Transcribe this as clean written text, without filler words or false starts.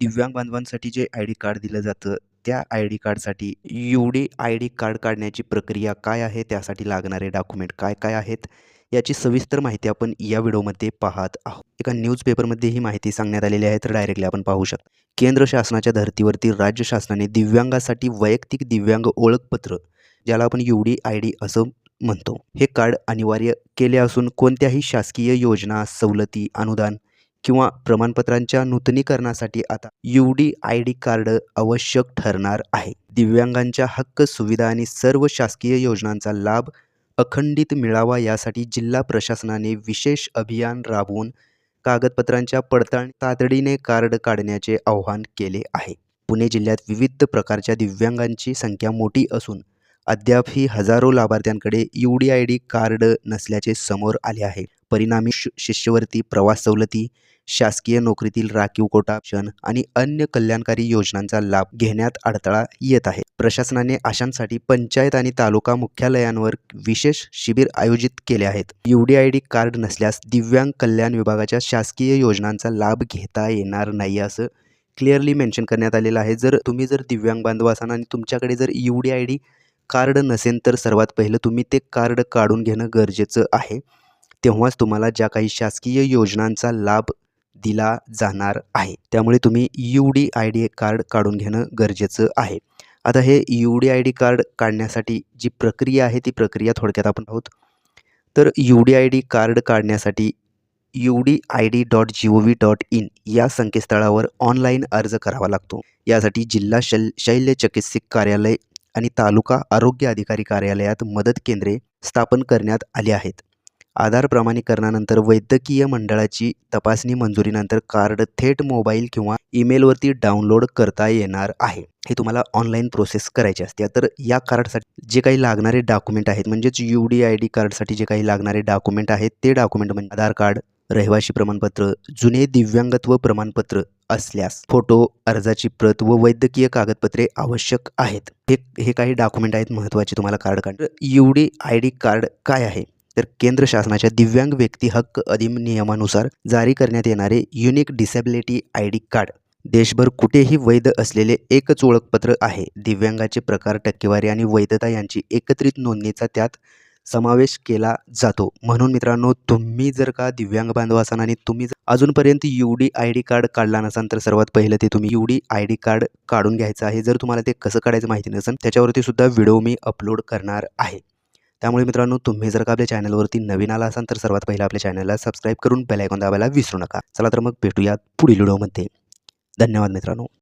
दिव्यांग बांधवांसाठी जे ID card दिलं जातं, त्या आय-डी कार्डसाठी UD आय-डी कार्ड काढण्याची प्रक्रिया काय आहे? त्यासाठी लागणारे डॉक्युमेंट काय-काय आहेत? याची सविस्तर माहिती आपण या व्हिडिओमध्ये पाहत आहोत. एका न्यूजपेपरमध्ये ही माहिती सांगण्यात आलेली आहे, तर डायरेक्टली आपण पाहू शकतो. केंद्र शासनाच्या धर्तीवरती राज्य शासनाने दिव्यांगासाठी वैयक्तिक दिव्यांग ओळखपत्र, ज्याला आपण UD आय-डी असं म्हणतो, हे कार्ड अनिवार्य केले असून कोणत्याही शासकीय योजना, सवलती, अनुदान किंवा प्रमाणपत्रांच्या नूतनीकरणासाठी आता UD आय-डी कार्ड आवश्यक ठरणार आहे. दिव्यांगांच्या हक्क, सुविधा आणि सर्व शासकीय योजनांचा लाभ अखंडित मिळावा यासाठी जिल्हा प्रशासनाने विशेष अभियान राबवून कागदपत्रांच्या पडताळणी तातडीने कार्ड काढण्याचे आवाहन केले आहे. पुणे जिल्ह्यात विविध प्रकारच्या दिव्यांगांची संख्या मोठी असून अद्यापही हजारो लाभार्थ्यांकडे UD आय-डी कार्ड नसल्याचे समोर आले आहे. परिणामी शिष्यवृत्ती, प्रवास सवलती, शासकीय नोकरीतील राखीव कोटा आणि अन्य कल्याणकारी योजनांचा लाभ घेण्यात अडथळा येत आहे. प्रशासनाने अशांसाठी पंचायत आणि तालुका मुख्यालयांवर विशेष शिबिर आयोजित केले आहेत. UD आय-डी कार्ड नसल्यास दिव्यांग कल्याण विभागाच्या शासकीय योजनांचा लाभ घेता येणार नाही असं क्लिअरली मेन्शन करण्यात आलेलं आहे. तुम्ही दिव्यांग बांधव असाल आणि तुमच्याकडे UD आय-डी कार्ड नसेल, तर सर्वात पहिलं तुम्ही ते कार्ड काढून घेणं गरजेचं आहे. तेव्हाच तुम्हाला ज्या काही शासकीय योजनांचा लाभ दिला जाणार आहे. त्यामुळे तुम्ही UD आय-डी कार्ड काढून घेणं गरजेचं आहे. आता हे UD आय-डी कार्ड काढण्यासाठी जी प्रक्रिया आहे, ती प्रक्रिया थोडक्यात आपण आहोत. तर UD आय-डी कार्ड काढण्यासाठी udid.gov.in या संकेतस्थळावर ऑनलाईन अर्ज करावा लागतो. यासाठी जिल्हा शल्यचिकित्सक कार्यालय आणि तालुका आरोग्य अधिकारी कार्यालयात मदत केंद्रे स्थापन करण्यात आली आहेत. आधार प्रमाणीकरणानंतर वैद्यकीय मंडळाची तपासणी मंजुरीनंतर कार्ड थेट मोबाईल किंवा ईमेलवरती डाउनलोड करता येणार आहे. हे तुम्हाला ऑनलाईन प्रोसेस करायची असते. तर या कार्डसाठी जे काही लागणारे डॉक्युमेंट आहेत, म्हणजेच UD आय-डी कार्डसाठी जे काही लागणारे डॉक्युमेंट आहेत, ते डॉक्युमेंट म्हणजे आधार कार्ड, रहिवासी प्रमाणपत्र, जुने दिव्यांगत्व प्रमाणपत्र असल्यास फोटो, अर्जाची प्रत व वैद्यकीय कागदपत्रे आवश्यक आहेत. हे काही डॉक्युमेंट आहेत महत्त्वाचे तुम्हाला कार्ड काढ. UD आय-डी कार्ड काय आहे? तर केंद्र शासनाच्या दिव्यांग व्यक्ती हक्क अधिनियमानुसार जारी करण्यात येणारे युनिक डिसेबिलिटी आय-डी कार्ड देशभर कुठेही वैध असलेले एकच ओळखपत्र आहे. दिव्यांगाचे प्रकार, टक्केवारी आणि वैधता यांची एकत्रित नोंदणीचा त्यात समावेश केला जातो. म्हणून मित्रांनो, तुम्ही जर का दिव्यांग बांधव असाल आणि तुम्ही अजूनपर्यंत UD आय-डी कार्ड काढला नसाल, तर सर्वात पहिलं ते तुम्ही UD आय-डी कार्ड काढून घ्यायचं आहे. जर तुम्हाला ते कसं काढायचं माहिती नसेल, त्याच्यावरती सुद्धा व्हिडिओ मी अपलोड करणार आहे. त्यामुळे मित्रांनो, तुम्ही जर का आपल्या चॅनलवरती नवीन आला असाल, तर सर्वात पहिलं आपल्या चॅनलला सबस्क्राईब करून बेल आयकॉन दाबायला विसरू नका. चला तर मग भेटूया पुढील व्हिडिओमध्ये. धन्यवाद मित्रांनो.